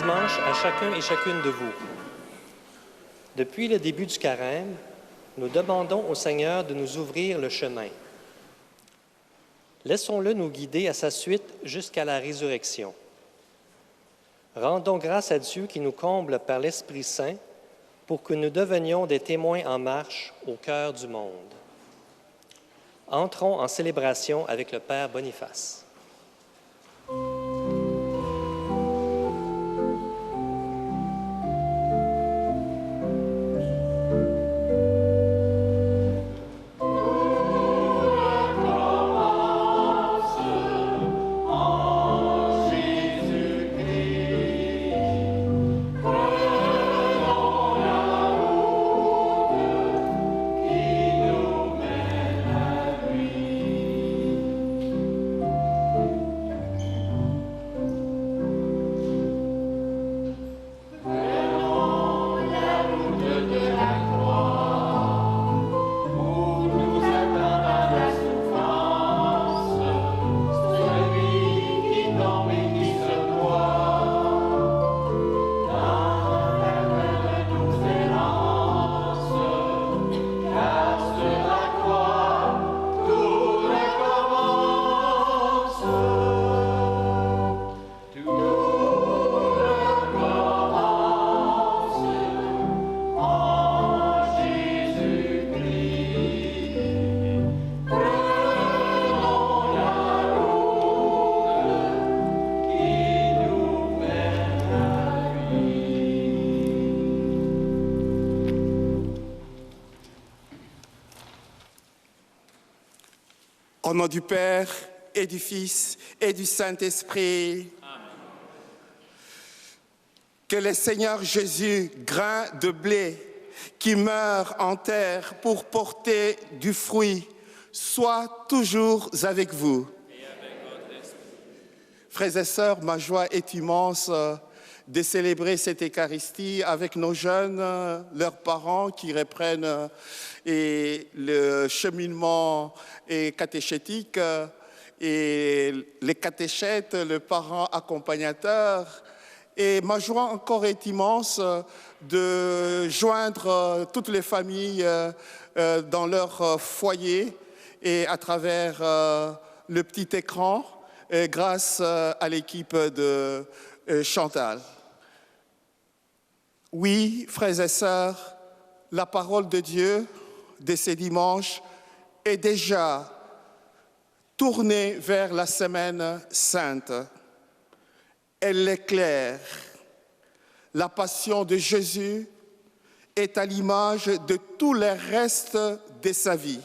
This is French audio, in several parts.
dimanche à chacun et chacune de vous. Depuis le début du carême, nous demandons au Seigneur de nous ouvrir le chemin. Laissons-le nous guider à sa suite jusqu'à la résurrection. Rendons grâce à Dieu qui nous comble par l'Esprit Saint pour que nous devenions des témoins en marche au cœur du monde. Entrons en célébration avec le Père Boniface. Au nom du Père et du Fils et du Saint-Esprit. Amen. Que le Seigneur Jésus, grain de blé qui meurt en terre pour porter du fruit, soit toujours avec vous. Et avec votre esprit. Frères et sœurs, ma joie est immense de célébrer cette Eucharistie avec nos jeunes, leurs parents qui reprennent et le cheminement catéchétique et les catéchètes, le parent accompagnateur. Et ma joie encore est immense de joindre toutes les familles dans leur foyer et à travers le petit écran grâce à l'équipe de Chantal. Oui, frères et sœurs, la parole de Dieu de ce dimanche est déjà tournée vers la Semaine Sainte. Elle est claire. La passion de Jésus est à l'image de tout le reste de sa vie.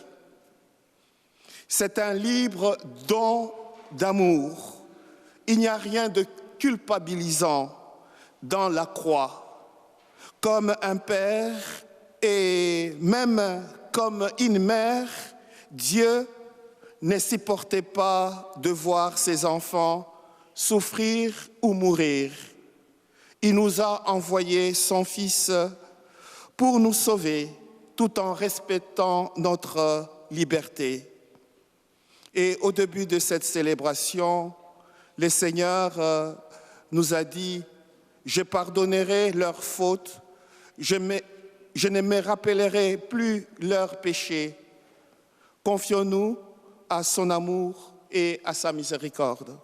C'est un libre don d'amour. Il n'y a rien de culpabilisant dans la croix. Comme un père et même comme une mère, Dieu ne supportait pas de voir ses enfants souffrir ou mourir. Il nous a envoyé son Fils pour nous sauver tout en respectant notre liberté. Et au début de cette célébration, le Seigneur nous a dit « Je pardonnerai leurs fautes, je ne me rappellerai plus leurs péchés. Confions-nous à son amour et à sa miséricorde. »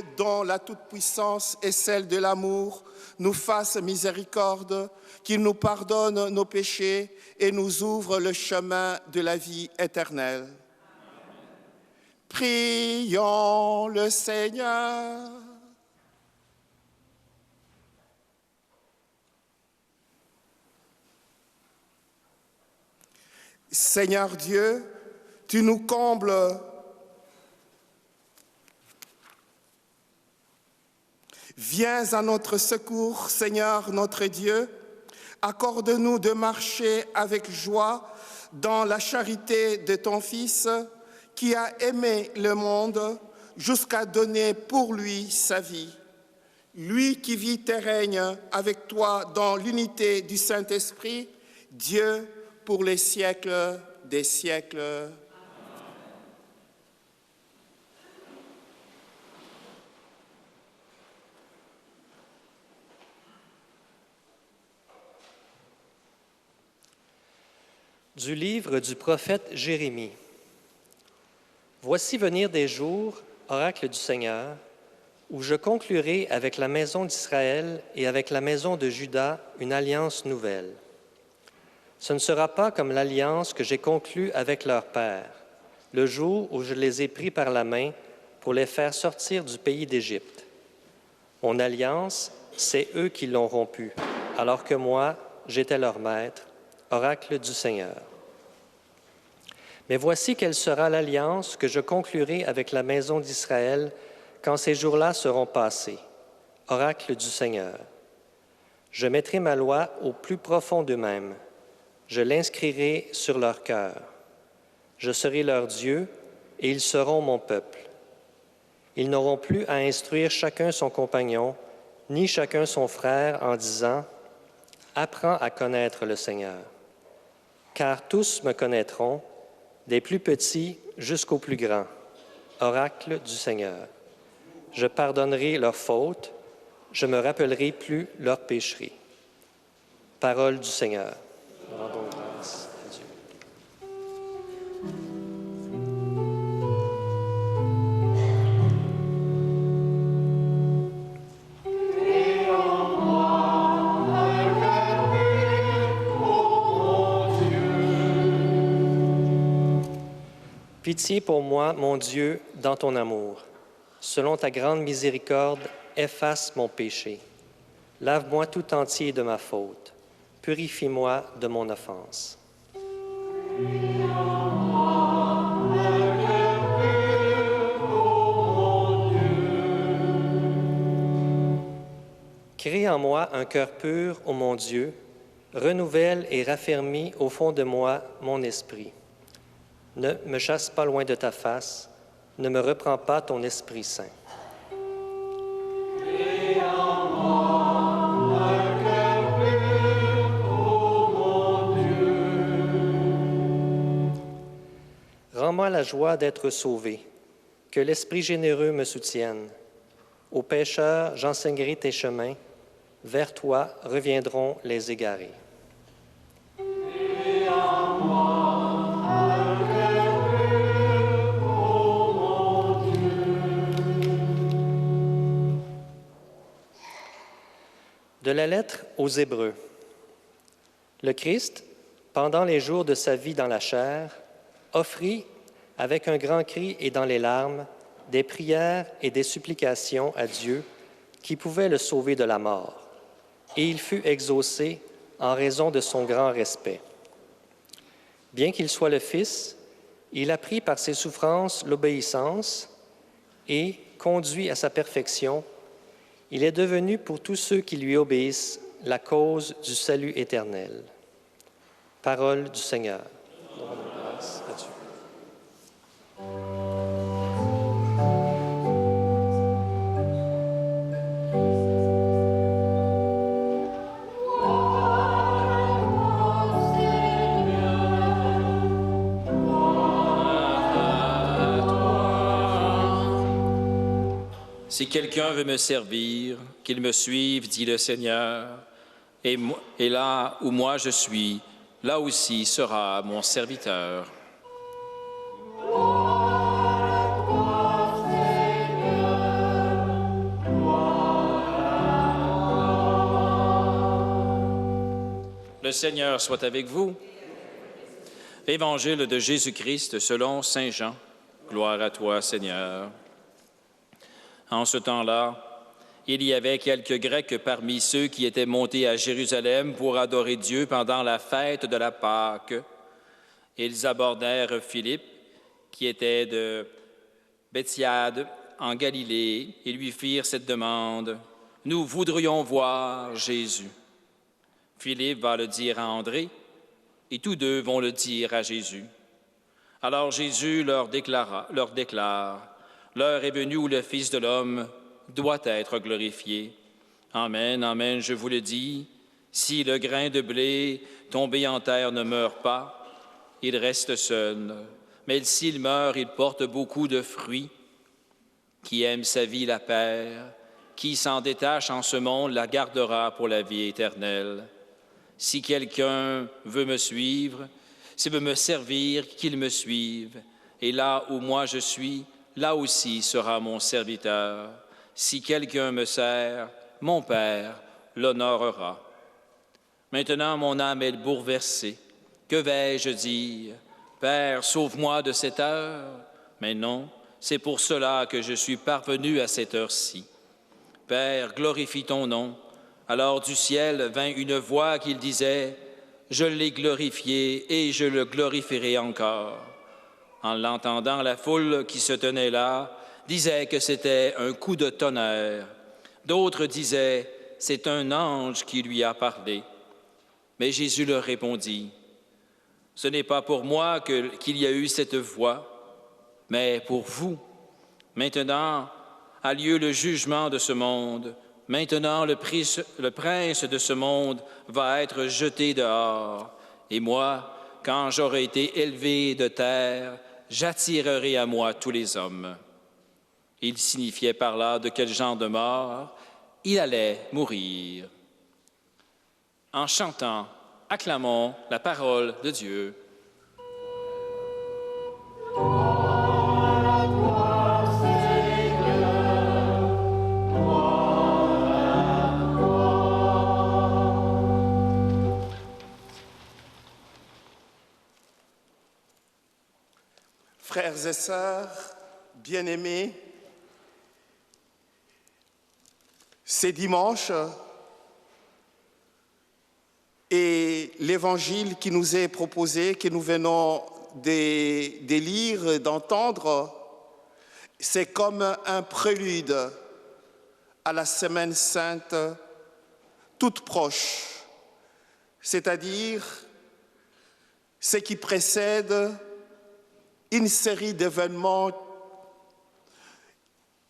Dieu, dont la toute-puissance est celle de l'amour, nous fasse miséricorde, qu'il nous pardonne nos péchés et nous ouvre le chemin de la vie éternelle. Prions le Seigneur. Seigneur Dieu, tu nous combles Viens à notre secours, Seigneur notre Dieu. Accorde-nous de marcher avec joie dans la charité de ton Fils qui a aimé le monde jusqu'à donner pour lui sa vie. Lui qui vit et règne avec toi dans l'unité du Saint-Esprit, Dieu pour les siècles des siècles. Du livre du prophète Jérémie. Voici venir des jours, oracle du Seigneur, où je conclurai avec la maison d'Israël et avec la maison de Juda une alliance nouvelle. Ce ne sera pas comme l'alliance que j'ai conclue avec leur père, le jour où je les ai pris par la main pour les faire sortir du pays d'Égypte. Mon alliance, c'est eux qui l'ont rompue, alors que moi, j'étais leur maître, oracle du Seigneur. Mais voici quelle sera l'alliance que je conclurai avec la maison d'Israël quand ces jours-là seront passés, oracle du Seigneur. Je mettrai ma loi au plus profond d'eux-mêmes, je l'inscrirai sur leur cœur. Je serai leur Dieu et ils seront mon peuple. Ils n'auront plus à instruire chacun son compagnon, ni chacun son frère en disant « Apprends à connaître le Seigneur ». Car tous me connaîtront, des plus petits jusqu'aux plus grands, oracle du Seigneur. Je pardonnerai leurs fautes, je ne me rappellerai plus leurs pécheries. Parole du Seigneur. Rendons grâce à Dieu. Pitié pour moi, mon Dieu, dans ton amour. Selon ta grande miséricorde, efface mon péché. Lave-moi tout entier de ma faute. Purifie-moi de mon offense. Crée en moi un cœur pur, ô mon Dieu. Renouvelle et raffermis au fond de moi mon esprit. Ne me chasse pas loin de ta face, ne me reprends pas ton Esprit Saint. Rends-moi la joie d'être sauvé, que l'Esprit généreux me soutienne. Aux pécheurs, j'enseignerai tes chemins, vers toi reviendront les égarés. De la lettre aux Hébreux. Le Christ, pendant les jours de sa vie dans la chair, offrit, avec un grand cri et dans les larmes, des prières et des supplications à Dieu qui pouvaient le sauver de la mort. Et il fut exaucé en raison de son grand respect. Bien qu'il soit le Fils, il apprit par ses souffrances l'obéissance et, conduit à sa perfection, il est devenu pour tous ceux qui lui obéissent la cause du salut éternel. Parole du Seigneur. Rendons grâce à Dieu. Si quelqu'un veut me servir, qu'il me suive, dit le Seigneur, et là où moi je suis, là aussi sera mon serviteur. le Seigneur soit avec vous. Évangile de Jésus-Christ selon saint Jean. Gloire à toi, Seigneur. En ce temps-là, il y avait quelques Grecs parmi ceux qui étaient montés à Jérusalem pour adorer Dieu pendant la fête de la Pâque. Ils abordèrent Philippe, qui était de Bethiade, en Galilée, et lui firent cette demande. « Nous voudrions voir Jésus. » Philippe va le dire à André, et tous deux vont le dire à Jésus. Alors Jésus leur déclare, « L'heure est venue où le Fils de l'homme doit être glorifié. Amen, amen, je vous le dis, si le grain de blé tombé en terre ne meurt pas, il reste seul. Mais s'il meurt, il porte beaucoup de fruits. Qui aime sa vie la perd, qui s'en détache en ce monde la gardera pour la vie éternelle. Si quelqu'un veut me suivre, s'il veut me servir, qu'il me suive. Et là où moi je suis, là aussi sera mon serviteur. Si quelqu'un me sert, mon Père l'honorera. Maintenant, mon âme est bouleversée. Que vais-je dire? Père, sauve-moi de cette heure. Mais non, c'est pour cela que je suis parvenu à cette heure-ci. Père, glorifie ton nom. Alors du ciel vint une voix qui disait, « Je l'ai glorifié et je le glorifierai encore. » En l'entendant, la foule qui se tenait là disait que c'était un coup de tonnerre. D'autres disaient, « C'est un ange qui lui a parlé. » Mais Jésus leur répondit, « Ce n'est pas pour moi qu'il y a eu cette voix, mais pour vous. Maintenant a lieu le jugement de ce monde. Maintenant, le prince de ce monde va être jeté dehors. Et moi, quand j'aurai été élevé de terre, j'attirerai à moi tous les hommes. » Il signifiait par là de quel genre de mort il allait mourir. En chantant, acclamons la parole de Dieu. Frères et sœurs, bien-aimés, c'est dimanche et l'évangile qui nous est proposé, que nous venons de lire, d'entendre, c'est comme un prélude à la Semaine Sainte toute proche, c'est-à-dire ce qui précède une série d'événements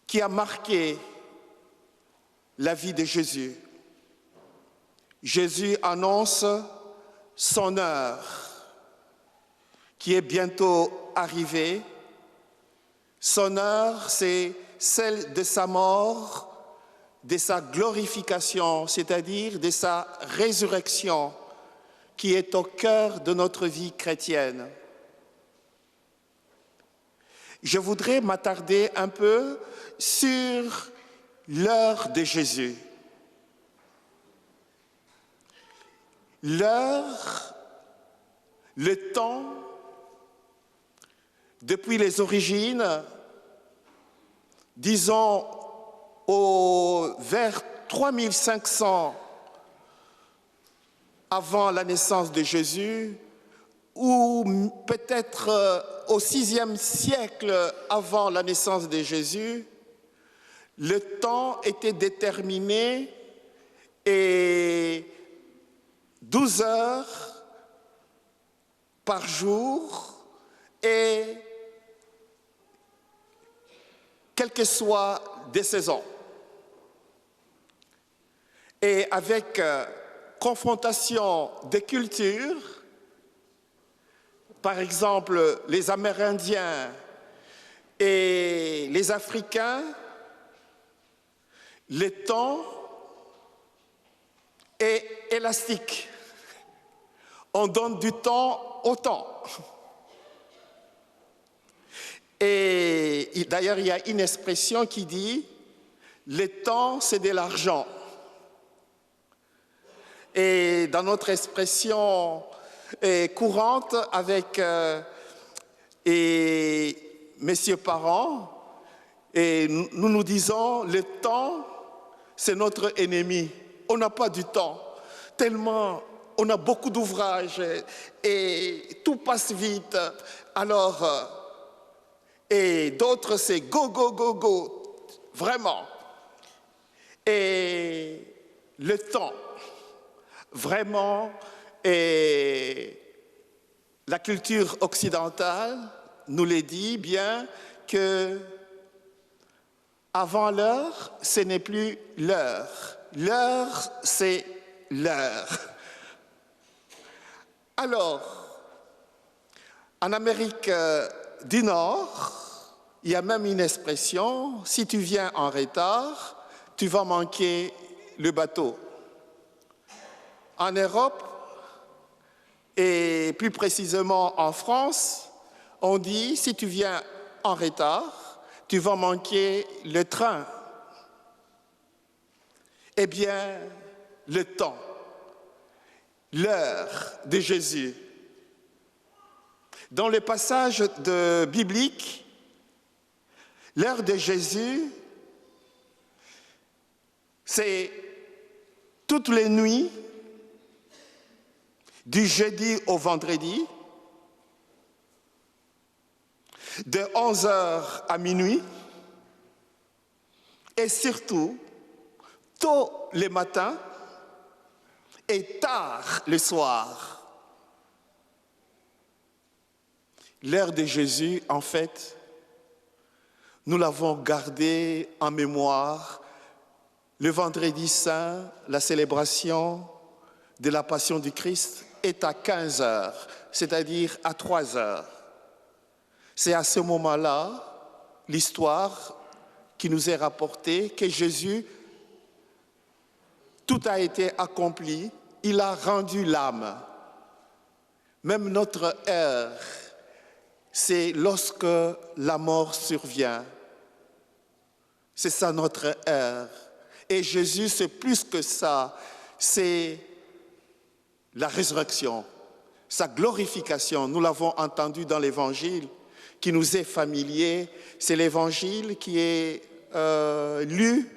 qui a marqué la vie de Jésus. Jésus annonce son heure qui est bientôt arrivée. Son heure, c'est celle de sa mort, de sa glorification, c'est-à-dire de sa résurrection, qui est au cœur de notre vie chrétienne. Je voudrais m'attarder un peu sur l'heure de Jésus. L'heure, le temps, depuis les origines, disons vers 3500 avant la naissance de Jésus, ou peut-être au VIe siècle avant la naissance de Jésus, le temps était déterminé et 12 heures par jour et quelles que soient des saisons. Et avec confrontation des cultures, par exemple les Amérindiens et les Africains, le temps est élastique. On donne du temps au temps. Et d'ailleurs, il y a une expression qui dit « le temps, c'est de l'argent ». Et dans notre expression courante avec messieurs parents, et nous nous disons, le temps, c'est notre ennemi. On n'a pas du temps, tellement on a beaucoup d'ouvrages et tout passe vite. Alors, et d'autres, c'est go, go, go, go, vraiment. Et le temps, vraiment, et la culture occidentale nous le dit bien que avant l'heure, ce n'est plus l'heure. L'heure, c'est l'heure. Alors, en Amérique du Nord, il y a même une expression, si tu viens en retard, tu vas manquer le bateau. En Europe, et plus précisément en France, on dit, si tu viens en retard, tu vas manquer le train. Eh bien, le temps, l'heure de Jésus. Dans le passage biblique, l'heure de Jésus, c'est toutes les nuits, du jeudi au vendredi, de 11h à minuit, et surtout, tôt le matin et tard le soir. L'heure de Jésus, en fait, nous l'avons gardée en mémoire. Le vendredi saint, la célébration de la Passion du Christ est à 15h, c'est-à-dire à 3h. C'est à ce moment-là, l'histoire qui nous est rapportée, que Jésus, tout a été accompli, il a rendu l'âme. Même notre heure, c'est lorsque la mort survient. C'est ça notre heure. Et Jésus, c'est plus que ça, c'est la résurrection, sa glorification. Nous l'avons entendu dans l'Évangile qui nous est familier. C'est l'Évangile qui est lu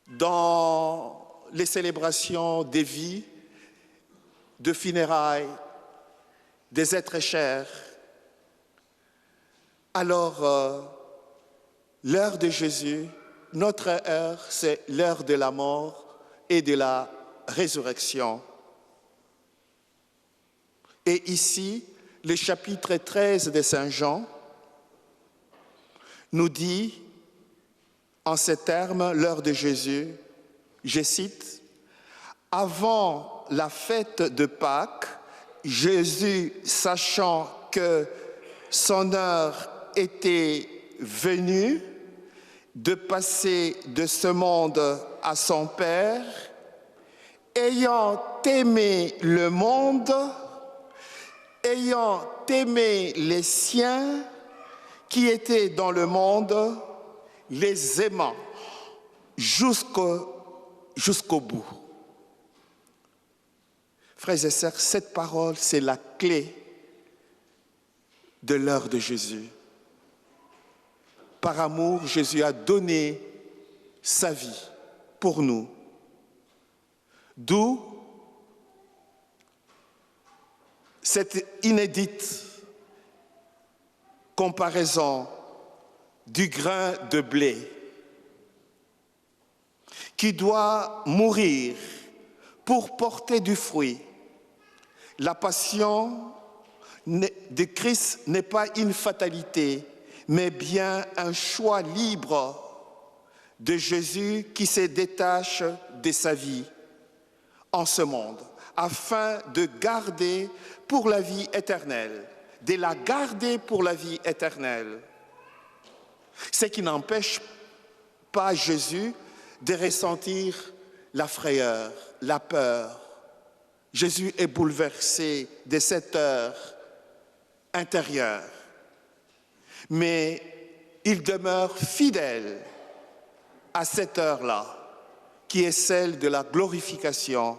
dans les célébrations des vies, de funérailles, des êtres chers. Alors, l'heure de Jésus, notre heure, c'est l'heure de la mort et de la résurrection. Et ici, le chapitre 13 de Saint Jean nous dit, en ces termes, l'heure de Jésus, je cite, « Avant la fête de Pâques, Jésus, sachant que son heure était venue de passer de ce monde à son Père, ayant aimé le monde, ayant aimé les siens qui étaient dans le monde, les aimant jusqu'au bout. » Frères et sœurs, cette parole, c'est la clé de l'heure de Jésus. Par amour, Jésus a donné sa vie pour nous. D'où cette inédite comparaison du grain de blé qui doit mourir pour porter du fruit. La passion de Christ n'est pas une fatalité, mais bien un choix libre de Jésus qui se détache de sa vie en ce monde, afin de garder pour la vie éternelle, de la garder pour la vie éternelle. Ce qui n'empêche pas Jésus de ressentir la frayeur, la peur. Jésus est bouleversé de cette heure intérieure. Mais il demeure fidèle à cette heure-là, qui est celle de la glorification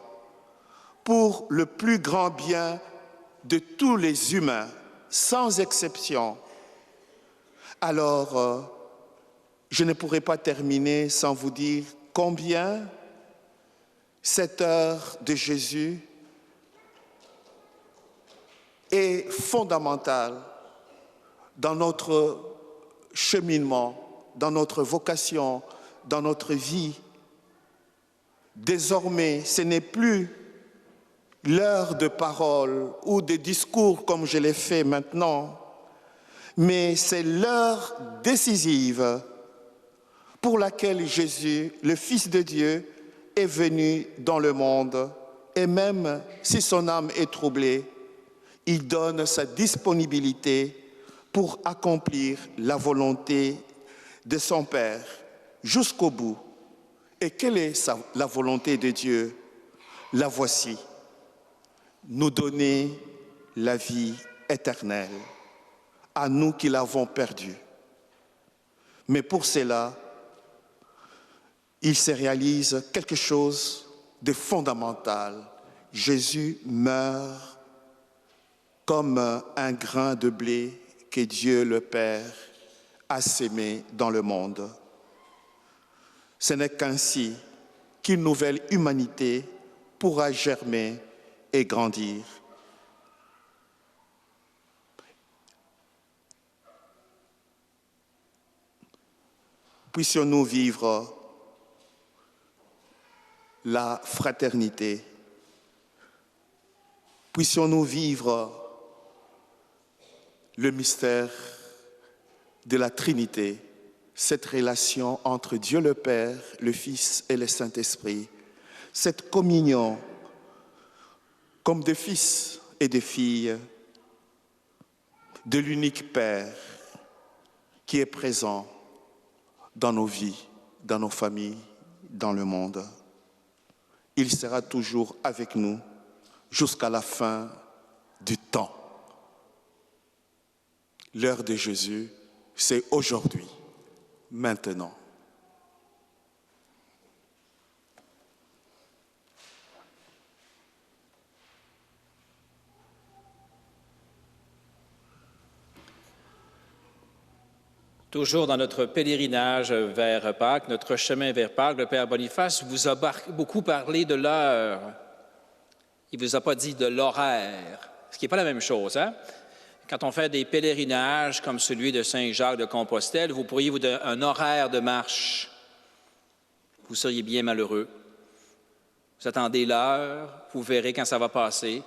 pour le plus grand bien de tous les humains, sans exception. Alors, je ne pourrai pas terminer sans vous dire combien cette heure de Jésus est fondamentale dans notre cheminement, dans notre vocation, dans notre vie. Désormais, ce n'est plus l'heure de parole ou de discours comme je l'ai fait maintenant, mais c'est l'heure décisive pour laquelle Jésus, le Fils de Dieu, est venu dans le monde. Et même si son âme est troublée, il donne sa disponibilité pour accomplir la volonté de son Père jusqu'au bout. Et quelle est la volonté de Dieu? La voici: nous donner la vie éternelle, à nous qui l'avons perdue. Mais pour cela, il se réalise quelque chose de fondamental. Jésus meurt comme un grain de blé que Dieu le Père a sémé dans le monde. Ce n'est qu'ainsi qu'une nouvelle humanité pourra germer et grandir. Puissions-nous vivre la fraternité. Puissions-nous vivre le mystère de la Trinité, cette relation entre Dieu le Père, le Fils et le Saint-Esprit, cette communion comme des fils et des filles de l'unique Père qui est présent dans nos vies, dans nos familles, dans le monde. Il sera toujours avec nous jusqu'à la fin du temps. L'heure de Jésus, c'est aujourd'hui, maintenant. Toujours dans notre pèlerinage vers Pâques, notre chemin vers Pâques, le Père Boniface vous a beaucoup parlé de l'heure. Il ne vous a pas dit de l'horaire, ce qui n'est pas la même chose, hein? Quand on fait des pèlerinages comme celui de Saint-Jacques de Compostelle, vous pourriez vous donner un horaire de marche. Vous seriez bien malheureux. Vous attendez l'heure, vous verrez quand ça va passer.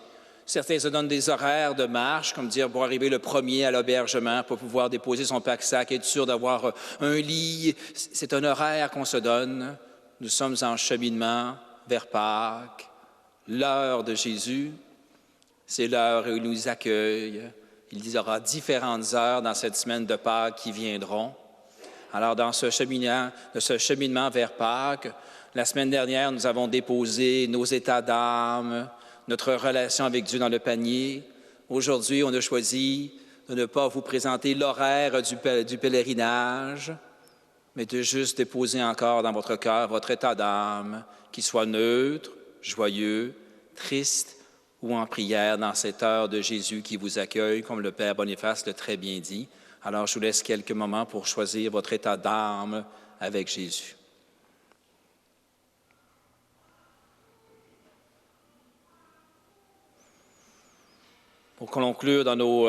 Certains se donnent des horaires de marche, comme dire pour arriver le premier à l'hébergement, pour pouvoir déposer son pack-sac, être sûr d'avoir un lit. C'est un horaire qu'on se donne. Nous sommes en cheminement vers Pâques. L'heure de Jésus, c'est l'heure où il nous accueille. Il y aura différentes heures dans cette semaine de Pâques qui viendront. Alors, dans ce cheminement vers Pâques, la semaine dernière, nous avons déposé nos états d'âme, notre relation avec Dieu dans le panier. Aujourd'hui, on a choisi de ne pas vous présenter l'horaire du pèlerinage, mais de juste déposer encore dans votre cœur votre état d'âme, qu'il soit neutre, joyeux, triste ou en prière dans cette heure de Jésus qui vous accueille, comme le Père Boniface l'a très bien dit. Alors, je vous laisse quelques moments pour choisir votre état d'âme avec Jésus. Pour conclure dans nos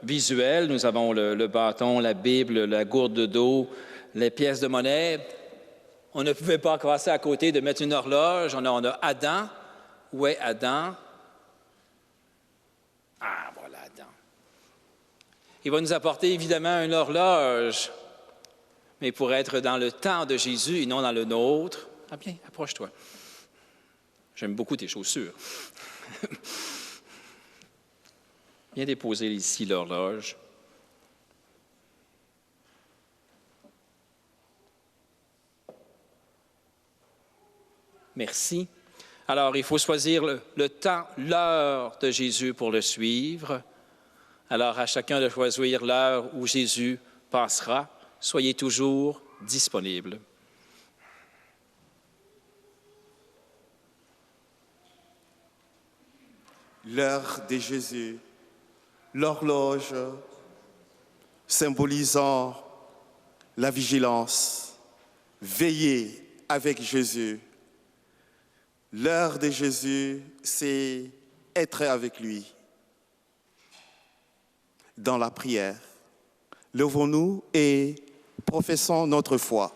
visuels, nous avons le bâton, la Bible, la gourde d'eau, les pièces de monnaie. On ne pouvait pas passer à côté de mettre une horloge. On a Adam. Où est Adam? Ah, voilà Adam. Il va nous apporter évidemment une horloge, mais pour être dans le temps de Jésus et non dans le nôtre. Ah bien, approche-toi. J'aime beaucoup tes chaussures. Viens déposer ici l'horloge. Merci. Alors, il faut choisir le temps, l'heure de Jésus pour le suivre. Alors, à chacun de choisir l'heure où Jésus passera. Soyez toujours disponibles. l'heure de Jésus, l'horloge symbolisant la vigilance, veiller avec Jésus. L'heure de Jésus, c'est être avec lui dans la prière. Levons-nous et professons notre foi.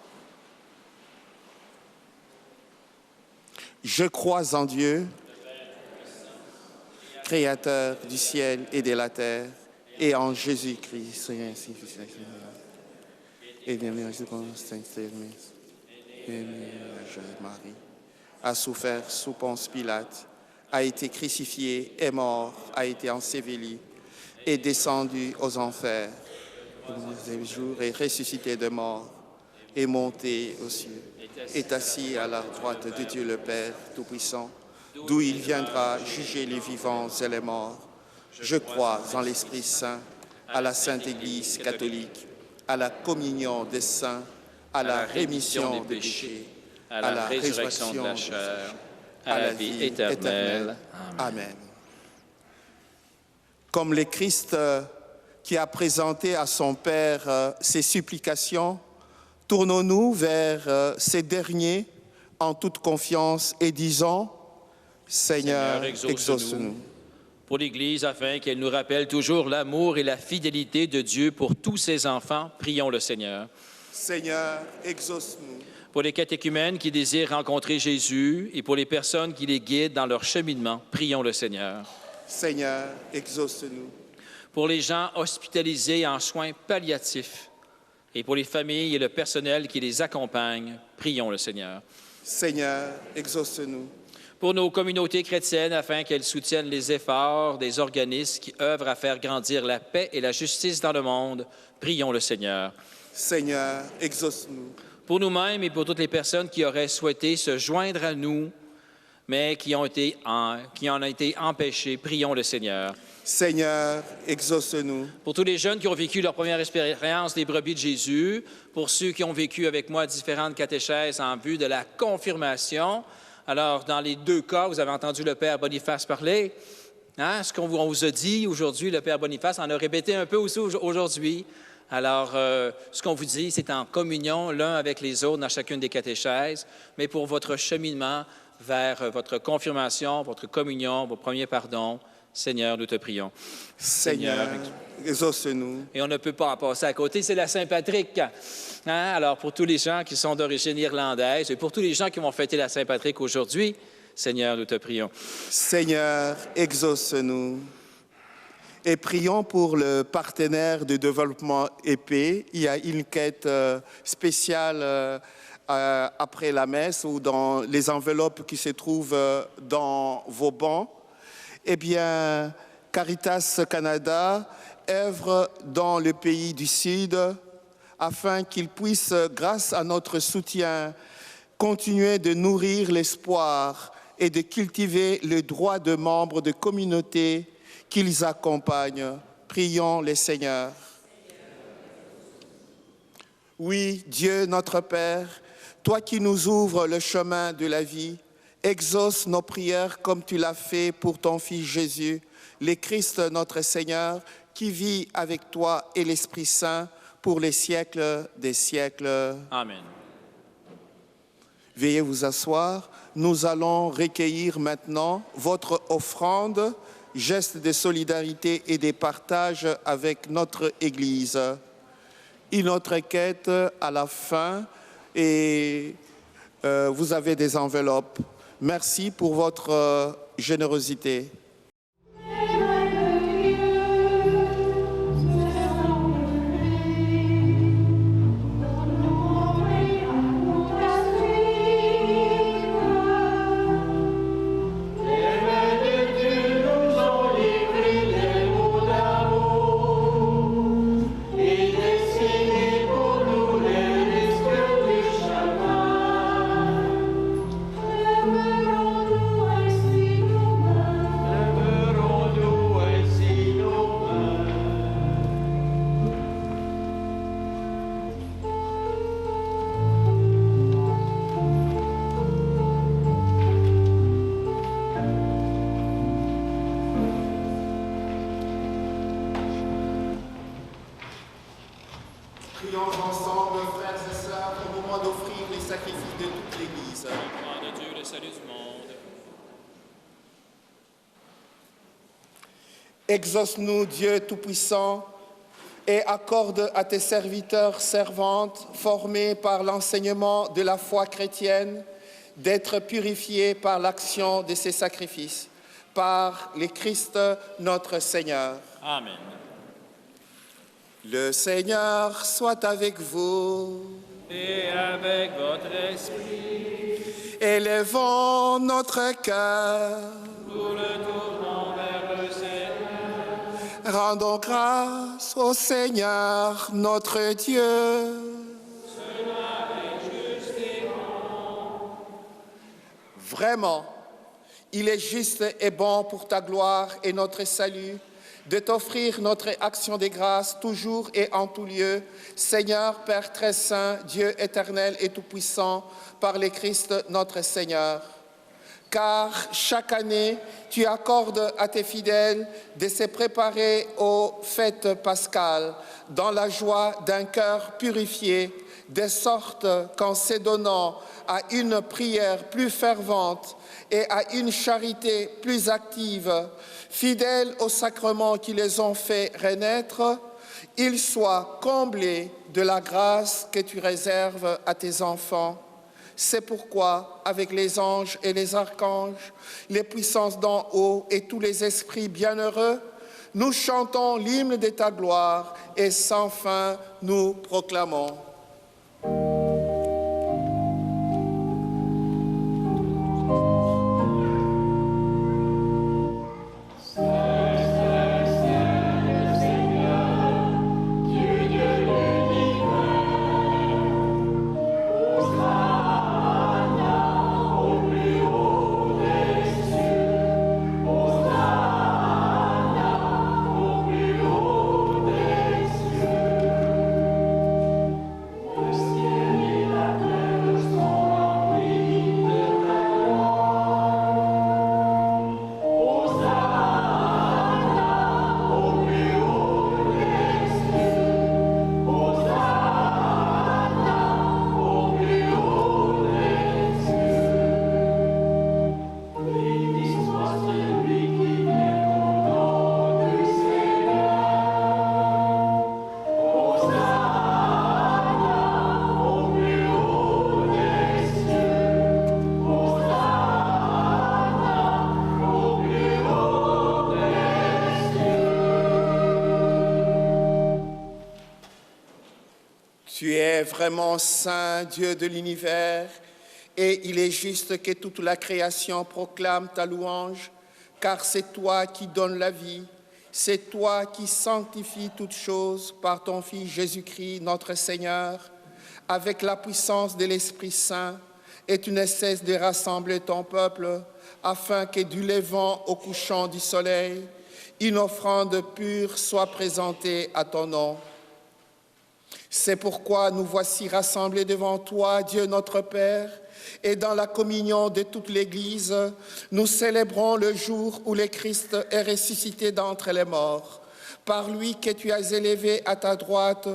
Je crois en Dieu, Créateur du ciel et de la terre, et en Jésus-Christ, Marie, a souffert sous Ponce Pilate, a été crucifié, est mort, a été enseveli, est descendu aux enfers, au troisième jour est ressuscité de mort, est monté aux cieux, est assis à la droite de Dieu le Père Tout-Puissant, d'où il viendra juger les vivants et les morts. Je crois en l'Esprit Saint, à la Sainte Église catholique, à la communion des saints, à la rémission des péchés, à la résurrection de la chair, à la vie éternelle. Amen. Comme le Christ qui a présenté à son Père ses supplications, tournons-nous vers ces derniers en toute confiance et disons: Seigneur, exauce-nous. Pour l'Église, afin qu'elle nous rappelle toujours l'amour et la fidélité de Dieu pour tous ses enfants, prions le Seigneur. Seigneur, exauce-nous. Pour les catéchumènes qui désirent rencontrer Jésus et pour les personnes qui les guident dans leur cheminement, prions le Seigneur. Seigneur, exauce-nous. Pour les gens hospitalisés en soins palliatifs et pour les familles et le personnel qui les accompagnent, prions le Seigneur. Seigneur, exauce-nous. Pour nos communautés chrétiennes, afin qu'elles soutiennent les efforts des organismes qui œuvrent à faire grandir la paix et la justice dans le monde, prions le Seigneur. Seigneur, exauce-nous. Pour nous-mêmes et pour toutes les personnes qui auraient souhaité se joindre à nous, mais qui en ont été empêchées, prions le Seigneur. Seigneur, exauce-nous. Pour tous les jeunes qui ont vécu leur première expérience des brebis de Jésus, pour ceux qui ont vécu avec moi différentes catéchèses en vue de la confirmation. Alors, dans les deux cas, vous avez entendu le Père Boniface parler. Ce qu'on vous a dit aujourd'hui, le Père Boniface en a répété un peu aussi aujourd'hui. Alors, ce qu'on vous dit, c'est en communion l'un avec les autres dans chacune des catéchèses, mais pour votre cheminement vers votre confirmation, votre communion, vos premiers pardons, Seigneur, nous te prions. Seigneur, exauce-nous. Et on ne peut pas en passer à côté, c'est la Saint-Patrick. Alors, pour tous les gens qui sont d'origine irlandaise et pour tous les gens qui vont fêter la Saint-Patrick aujourd'hui, Seigneur, nous te prions. Seigneur, exauce-nous. Et prions pour le partenaire de développement épais. Il y a une quête spéciale après la messe ou dans les enveloppes qui se trouvent dans vos bancs. Eh bien, Caritas Canada œuvre dans le pays du Sud afin qu'il puisse, grâce à notre soutien, continuer de nourrir l'espoir et de cultiver le droit de membres de communautés qu'ils accompagnent. Prions les Seigneurs. Oui, Dieu notre Père, toi qui nous ouvres le chemin de la vie, exauce nos prières comme tu l'as fait pour ton Fils Jésus, le Christ notre Seigneur, qui vit avec toi et l'Esprit Saint pour les siècles des siècles. Amen. Veuillez vous asseoir. Nous allons recueillir maintenant votre offrande, geste de solidarité et de partage avec notre Église. Une autre quête à la fin et vous avez des enveloppes. Merci pour votre générosité. Prions ensemble, frères et sœurs, au moment d'offrir les sacrifices de toute l'Église. Au nom de Dieu, le salut du monde. Exauce-nous, Dieu Tout-Puissant, et accorde à tes serviteurs, servantes, formés par l'enseignement de la foi chrétienne, d'être purifiés par l'action de ces sacrifices, par le Christ notre Seigneur. Amen. Le Seigneur soit avec vous. Et avec votre esprit, Élevons notre cœur. nous le tournons vers le Seigneur. Rendons grâce au Seigneur notre Dieu. Cela est juste et bon. Vraiment, il est juste et bon pour ta gloire et notre salut de t'offrir notre action de grâce toujours et en tout lieu, Seigneur, Père très saint, Dieu éternel et tout-puissant, par le Christ notre Seigneur. Car chaque année, tu accordes à tes fidèles de se préparer aux fêtes pascales dans la joie d'un cœur purifié, de sorte qu'en se donnant à une prière plus fervente et à une charité plus active, fidèles aux sacrements qui les ont fait renaître, ils soient comblés de la grâce que tu réserves à tes enfants. C'est pourquoi, avec les anges et les archanges, les puissances d'en haut et tous les esprits bienheureux, nous chantons l'hymne de ta gloire et sans fin nous proclamons. Tu es vraiment saint, Dieu de l'univers, et il est juste que toute la création proclame ta louange, car c'est toi qui donnes la vie, c'est toi qui sanctifies toutes choses par ton Fils Jésus-Christ, notre Seigneur, avec la puissance de l'Esprit Saint, et tu ne cesses de rassembler ton peuple, afin que du levant au couchant du soleil, une offrande pure soit présentée à ton nom. C'est pourquoi nous voici rassemblés devant toi, Dieu notre Père, et dans la communion de toute l'Église, nous célébrons le jour où le Christ est ressuscité d'entre les morts. Par lui que tu as élevé à ta droite,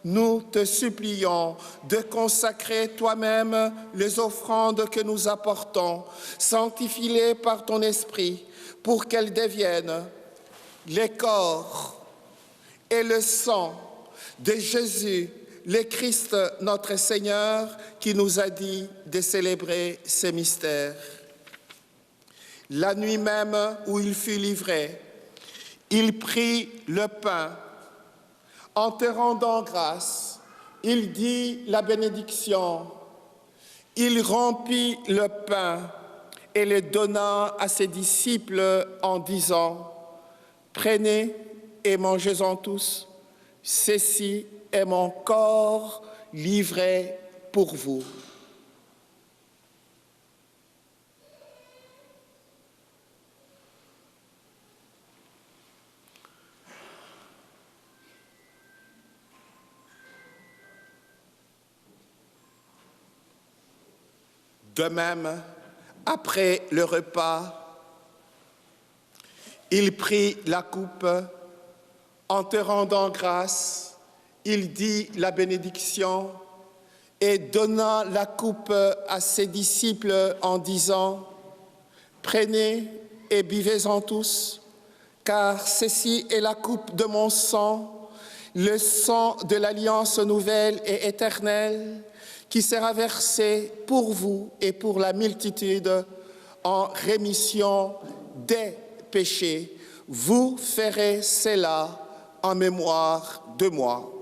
nous te supplions de consacrer toi-même les offrandes que nous apportons. Sanctifie-les par ton esprit pour qu'elles deviennent les corps et le sang de Jésus, le Christ notre Seigneur, qui nous a dit de célébrer ces mystères. La nuit même où il fut livré, il prit le pain. En te rendant grâce, il dit la bénédiction. Il rompit le pain et le donna à ses disciples en disant « Prenez et mangez-en tous. Ceci est mon corps livré pour vous. » De même, après le repas, il prit la coupe. En te rendant grâce, il dit la bénédiction et donna la coupe à ses disciples en disant « Prenez et buvez-en tous, car ceci est la coupe de mon sang, le sang de l'alliance nouvelle et éternelle, qui sera versé pour vous et pour la multitude en rémission des péchés. Vous ferez cela en mémoire de moi. »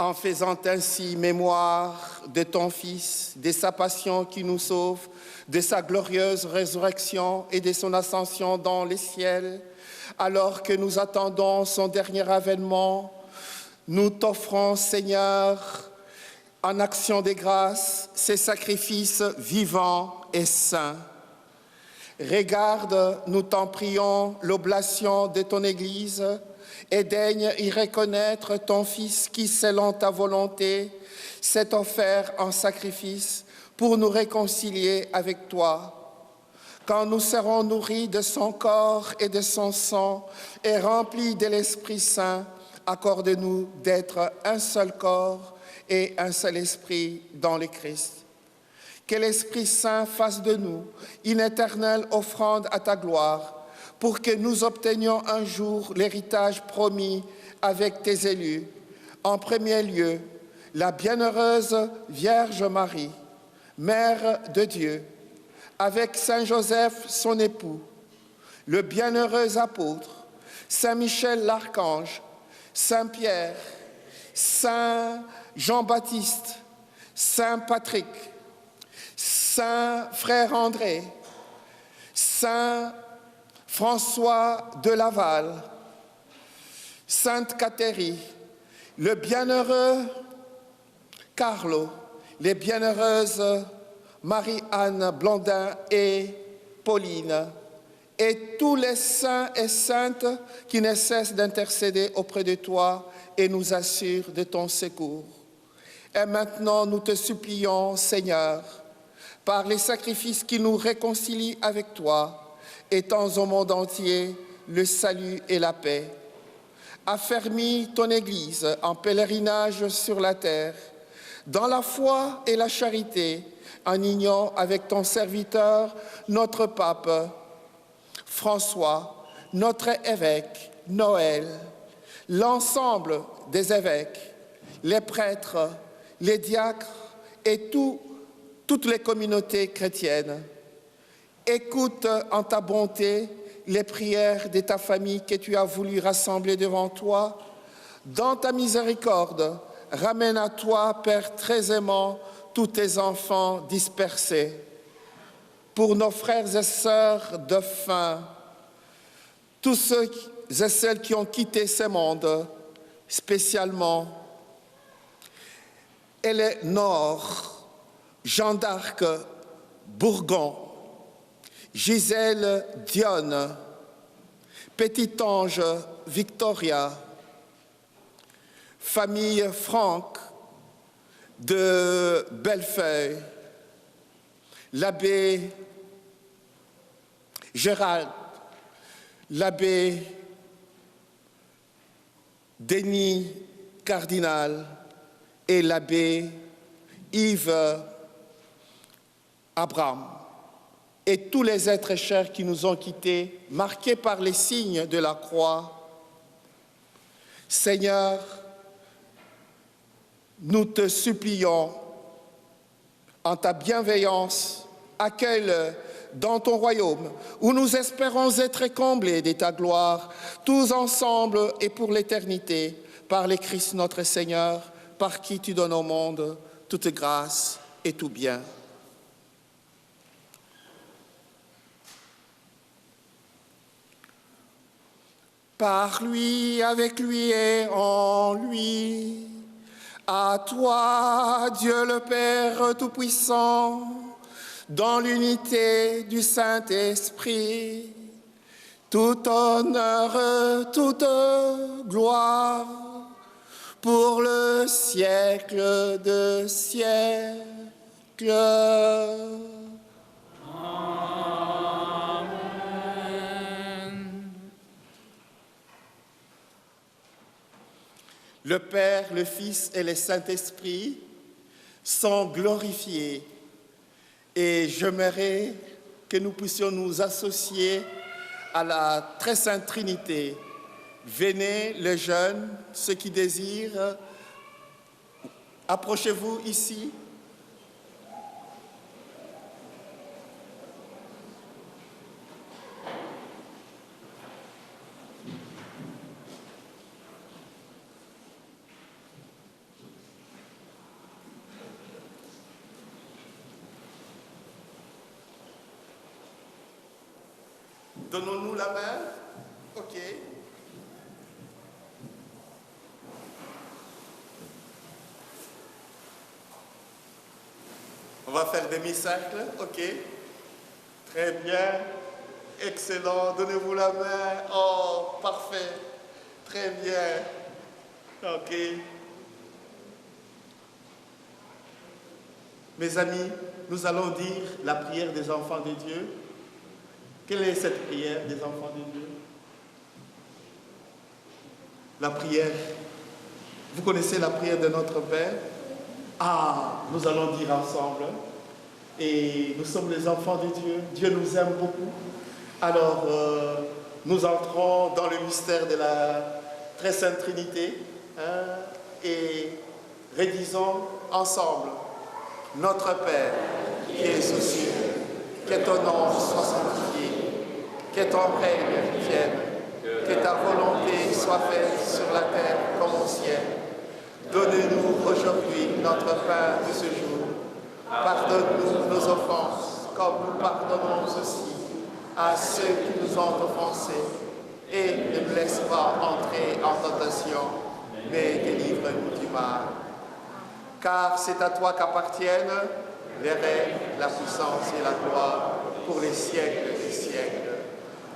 En faisant ainsi mémoire de ton Fils, de sa passion qui nous sauve, de sa glorieuse résurrection et de son ascension dans les ciels, alors que nous attendons son dernier avènement, nous t'offrons, Seigneur, en action de grâce, ces sacrifices vivants et saints. Regarde, nous t'en prions, l'oblation de ton Église, et daigne y reconnaître ton Fils qui, selon ta volonté, s'est offert en sacrifice pour nous réconcilier avec toi. Quand nous serons nourris de son corps et de son sang et remplis de l'Esprit Saint, accorde-nous d'être un seul corps et un seul esprit dans le Christ. Que l'Esprit Saint fasse de nous une éternelle offrande à ta gloire, pour que nous obtenions un jour l'héritage promis avec tes élus. En premier lieu, la bienheureuse Vierge Marie, Mère de Dieu, avec Saint Joseph, son époux, le bienheureux apôtre, Saint Michel l'Archange, Saint Pierre, Saint Jean-Baptiste, Saint Patrick, Saint Frère André, Saint François de Laval, Sainte Catherine, le bienheureux Carlo, les bienheureuses Marie-Anne Blondin et Pauline, et tous les saints et saintes qui ne cessent d'intercéder auprès de toi et nous assurent de ton secours. Et maintenant, nous te supplions, Seigneur, par les sacrifices qui nous réconcilient avec toi, étends au monde entier le salut et la paix. Affermis ton Église en pèlerinage sur la terre, dans la foi et la charité, en union avec ton serviteur, notre pape François, notre évêque Noël, l'ensemble des évêques, les prêtres, les diacres et toutes les communautés chrétiennes. Écoute en ta bonté les prières de ta famille que tu as voulu rassembler devant toi. Dans ta miséricorde, ramène à toi, Père très aimant, tous tes enfants dispersés. Pour nos frères et sœurs défunts, tous ceux et celles qui ont quitté ce monde, spécialement Éléonore, Jeanne d'Arc, Bourgon, Gisèle Dionne, Petit Ange Victoria, famille Franck de Bellefeuille, l'abbé Gérald, l'abbé Denis Cardinal et l'abbé Yves Abraham. Et tous les êtres chers qui nous ont quittés, marqués par les signes de la croix. Seigneur, nous te supplions, En ta bienveillance, accueille-le dans ton royaume, où nous espérons être comblés de ta gloire, tous ensemble et pour l'éternité, par le Christ notre Seigneur, par qui tu donnes au monde toute grâce et tout bien. Par lui, avec lui et en lui, à toi, Dieu le Père Tout-Puissant, dans l'unité du Saint-Esprit, tout honneur, toute gloire, pour le siècle de siècles. Le Père, le Fils et le Saint-Esprit sont glorifiés. Et j'aimerais que nous puissions nous associer à la très sainte Trinité. Venez les jeunes, ceux qui désirent, approchez-vous ici. Donnons-nous la main. OK. On va faire demi-cercle. OK. Très bien. Excellent. Donnez-vous la main. Oh, parfait. Très bien. OK. Mes amis, nous allons dire la prière des enfants de Dieu. Quelle est cette prière des enfants de Dieu? La prière. Vous connaissez la prière de notre Père? Ah, nous allons dire ensemble. Et nous sommes les enfants de Dieu. Dieu nous aime beaucoup. Alors, nous entrons dans le mystère de la très sainte Trinité et rédisons ensemble. Notre Père, qui es aux cieux, que ton nom soit sanctifié. Que ton règne vienne, que ta volonté soit faite sur la terre comme au ciel. Donne-nous aujourd'hui notre pain de ce jour. Pardonne-nous nos offenses, comme nous pardonnons aussi à ceux qui nous ont offensés. Et ne nous laisse pas entrer en tentation, mais délivre-nous du mal. Car c'est à toi qu'appartiennent les règnes, la puissance et la gloire pour les siècles des siècles.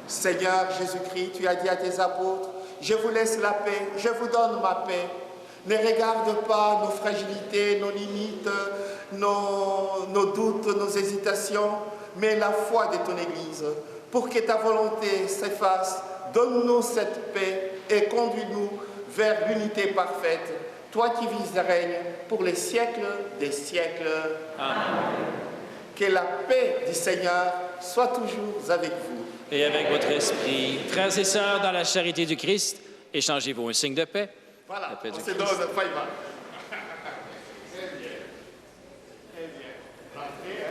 Seigneur Jésus-Christ, tu as dit à tes apôtres, je vous laisse la paix, je vous donne ma paix. Ne regarde pas nos fragilités, nos limites, nos doutes, nos hésitations, mais la foi de ton Église. Pour que ta volonté s'efface, donne-nous cette paix et conduis-nous vers l'unité parfaite. Toi qui vis et règnes pour les siècles des siècles. Amen. Que la paix du Seigneur soit toujours avec vous. Et avec votre esprit, frères et sœurs, dans la charité du Christ, échangez-vous un signe de paix. Voilà, La paix du on se Christ. donne le païma. Très bien. Très bien. Rentrez,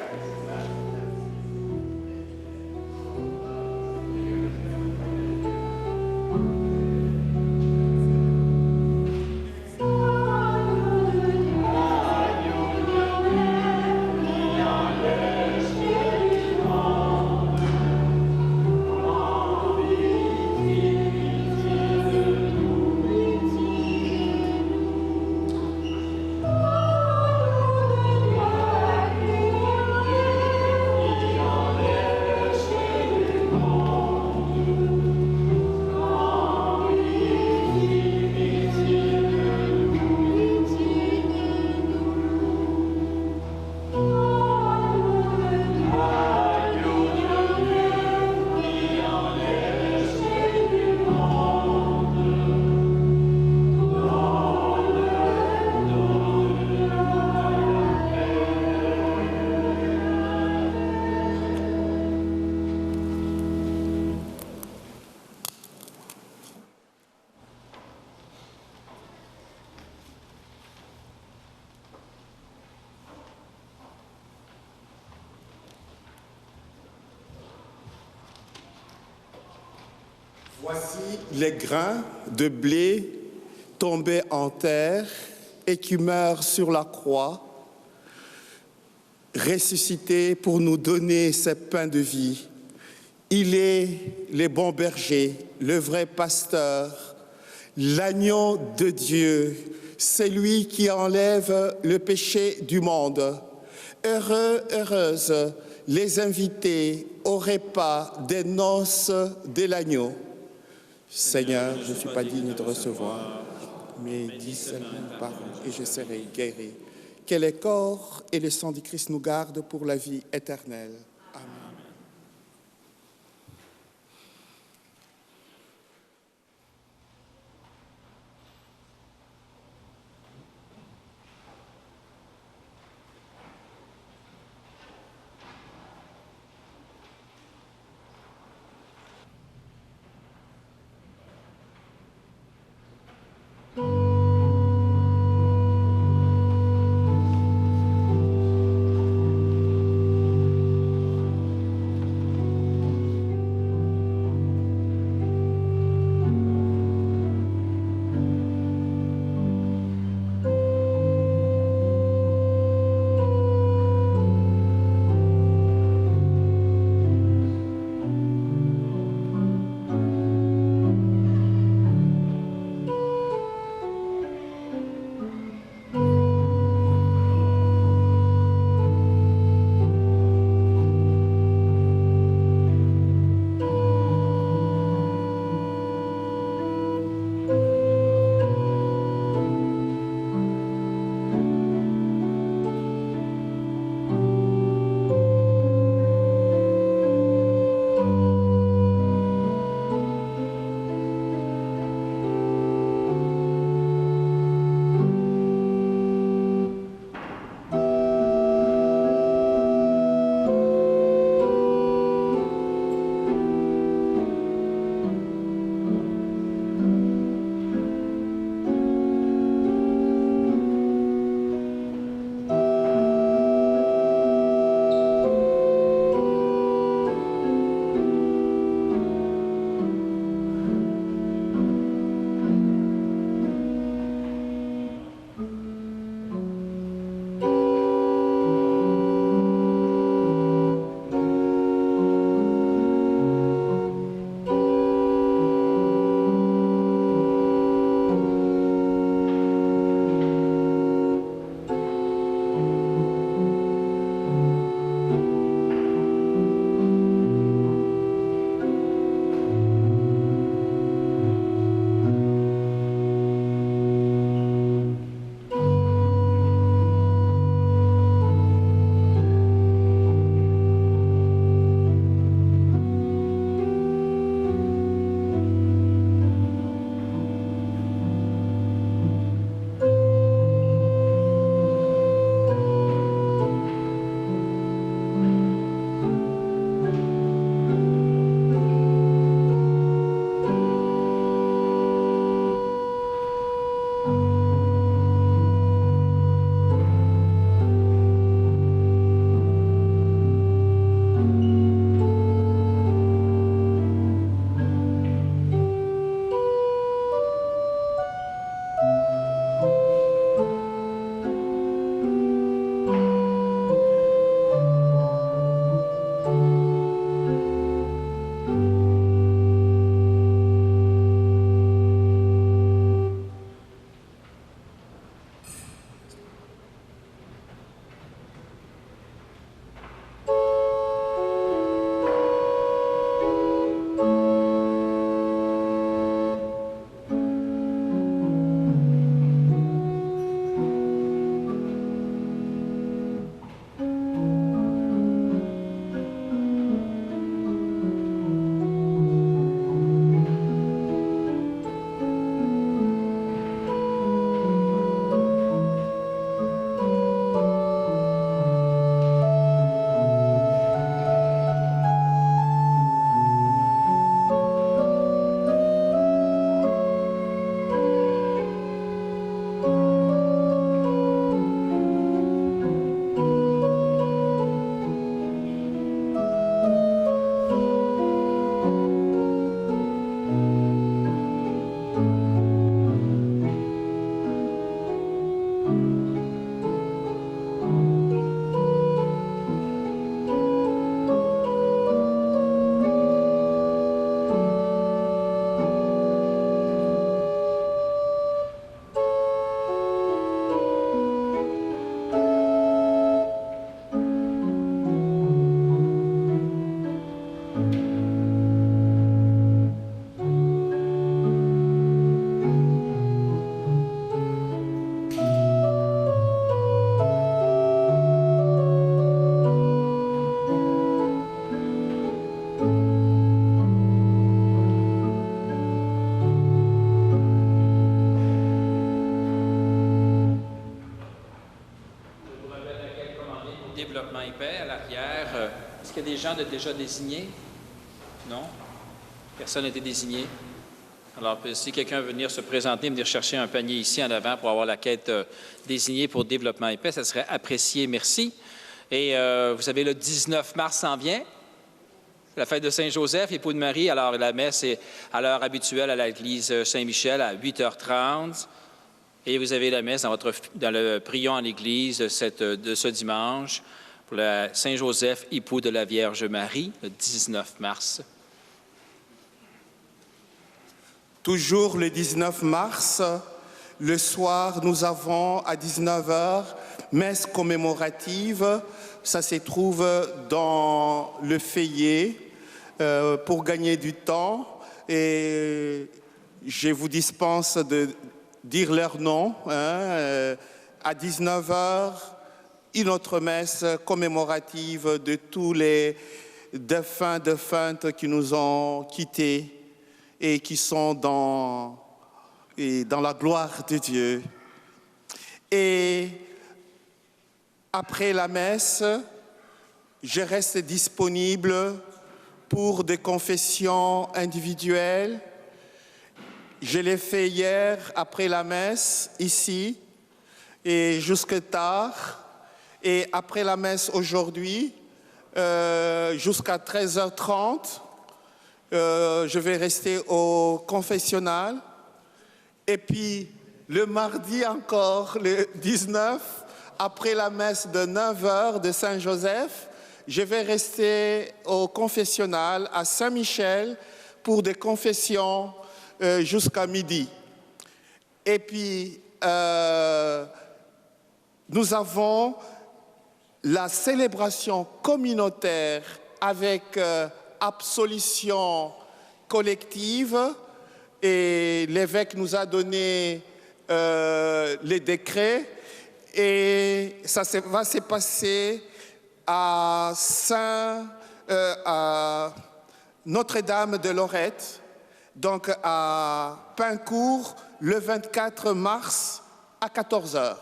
Voici les grains de blé tombés en terre et qui meurent sur la croix, ressuscité pour nous donner ces pains de vie. Il est le bon berger, le vrai pasteur, l'agneau de Dieu, c'est lui qui enlève le péché du monde. Heureux, heureuses les invités au repas des noces de l'agneau. Seigneur, je ne suis pas digne de recevoir, mais dis seulement une parole et je serai guéri. Que le corps et le sang du Christ nous gardent pour la vie éternelle. Amen. Développement et Paix à l'arrière. Est-ce qu'il y a des gens déjà désignés? Non? Personne n'a été désigné. Alors, si quelqu'un veut venir se présenter, venir chercher un panier ici en avant pour avoir la quête désignée pour Développement et Paix, ça serait apprécié. Merci. Et vous savez, le 19 mars s'en vient. La fête de Saint-Joseph, époux de Marie. Alors, la messe est à l'heure habituelle à l'église Saint-Michel à 8h30. Et vous avez la messe dans le prion en l'église de ce dimanche pour la Saint-Joseph, époux de la Vierge Marie, le 19 mars. Toujours le 19 mars, le soir, nous avons à 19h messe commémorative. Ça se trouve dans le Fayet pour gagner du temps. Et je vous dispense de dire leur nom. À 19h, une autre messe commémorative de tous les défuntes qui nous ont quittés et qui sont dans la gloire de Dieu. Et après la messe, je reste disponible pour des confessions individuelles. Je l'ai fait hier après la messe, ici, et jusque tard. Et après la messe aujourd'hui, jusqu'à 13h30, je vais rester au confessionnal. Et puis, le mardi encore, le 19, après la messe de 9h de Saint-Joseph, je vais rester au confessionnal à Saint-Michel pour des confessions jusqu'à midi. Et puis, nous avons la célébration communautaire avec absolution collective et l'évêque nous a donné les décrets et ça va se passer à Notre-Dame de Lorette, donc à Pincourt, le 24 mars à 14h,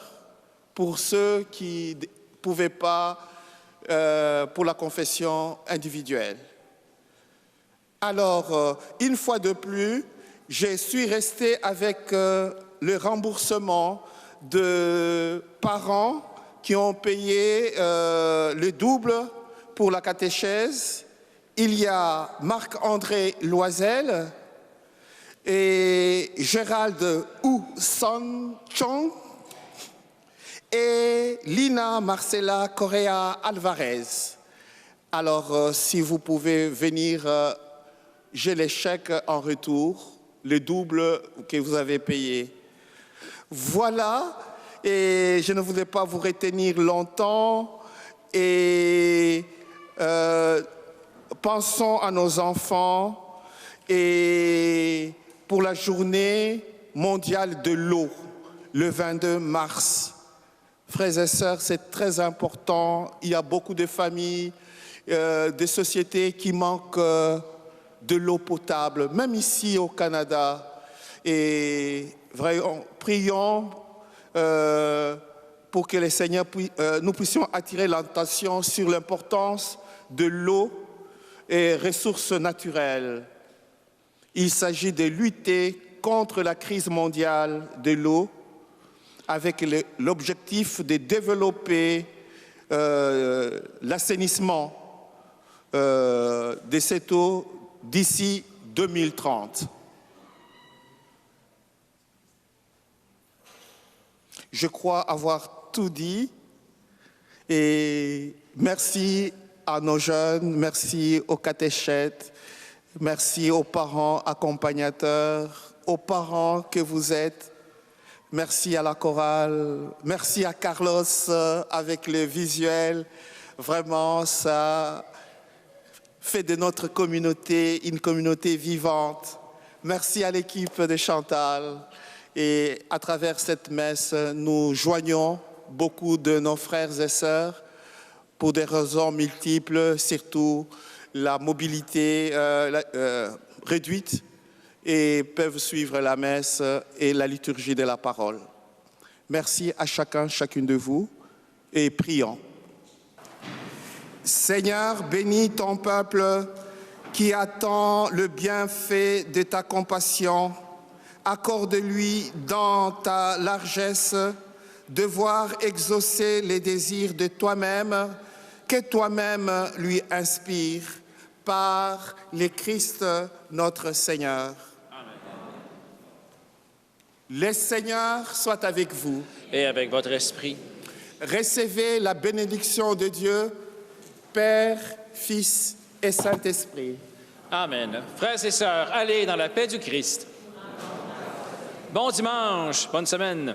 pour ceux qui ne pouvaient pas pour la confession individuelle. Alors, une fois de plus, je suis resté avec le remboursement de parents qui ont payé le double pour la catéchèse. Il y a Marc-André Loisel et Gérald Son-Chong et Lina Marcela Correa Alvarez. Alors, si vous pouvez venir, j'ai les chèques en retour, le double que vous avez payé. Voilà, et je ne voulais pas vous retenir longtemps. Et pensons à nos enfants et pour la journée mondiale de l'eau, le 22 mars. Frères et sœurs, c'est très important. Il y a beaucoup de familles, de sociétés qui manquent de l'eau potable, même ici au Canada. Et vraiment, prions pour que le Seigneur nous puissions attirer l'attention sur l'importance de l'eau et ressources naturelles. Il s'agit de lutter contre la crise mondiale de l'eau avec l'objectif de développer l'assainissement de cette eau d'ici 2030. Je crois avoir tout dit et merci à nos jeunes, merci aux catéchètes, merci aux parents accompagnateurs, aux parents que vous êtes. Merci à la chorale, merci à Carlos avec le visuel. Vraiment, ça fait de notre communauté une communauté vivante. Merci à l'équipe de Chantal. Et à travers cette messe, nous joignons beaucoup de nos frères et sœurs pour des raisons multiples, surtout la mobilité réduite, et peuvent suivre la messe et la liturgie de la parole. Merci à chacun, chacune de vous, et prions. Seigneur, bénis ton peuple qui attend le bienfait de ta compassion. Accorde-lui dans ta largesse de voir exaucer les désirs de toi-même, que toi-même lui inspires par le Christ notre Seigneur. Amen. Le Seigneur soit avec vous. Et avec votre esprit. Recevez la bénédiction de Dieu, Père, Fils et Saint-Esprit. Amen. Frères et sœurs, allez dans la paix du Christ. Bon dimanche, bonne semaine.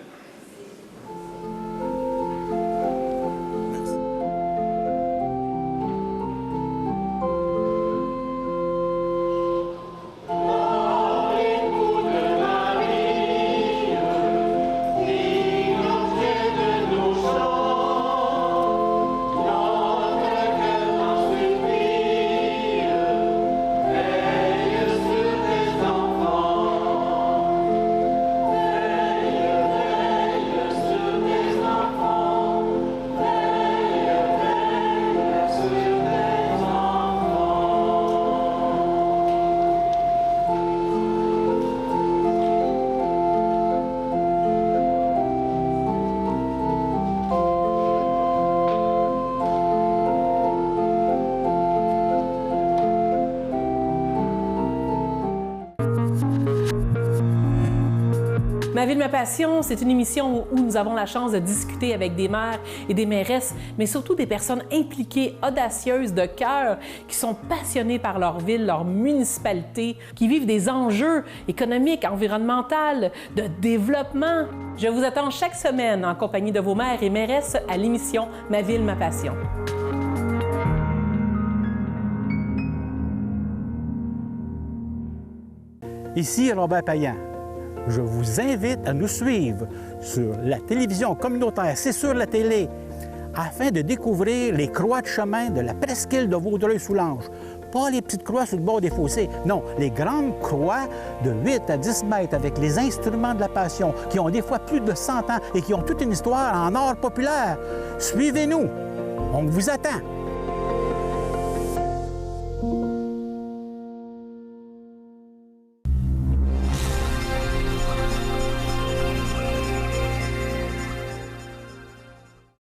Ma ville, ma passion, c'est une émission où nous avons la chance de discuter avec des maires et des mairesses, mais surtout des personnes impliquées, audacieuses, de cœur, qui sont passionnées par leur ville, leur municipalité, qui vivent des enjeux économiques, environnementaux, de développement. Je vous attends chaque semaine en compagnie de vos maires et mairesses à l'émission Ma ville, ma passion. Ici Robert Payan. Je vous invite à nous suivre sur la télévision communautaire, c'est sur la télé, afin de découvrir les croix de chemin de la presqu'île de Vaudreuil-Soulanges. Pas les petites croix sur le bord des fossés, non, les grandes croix de 8 à 10 mètres avec les instruments de la Passion, qui ont des fois plus de 100 ans et qui ont toute une histoire en art populaire. Suivez-nous, on vous attend.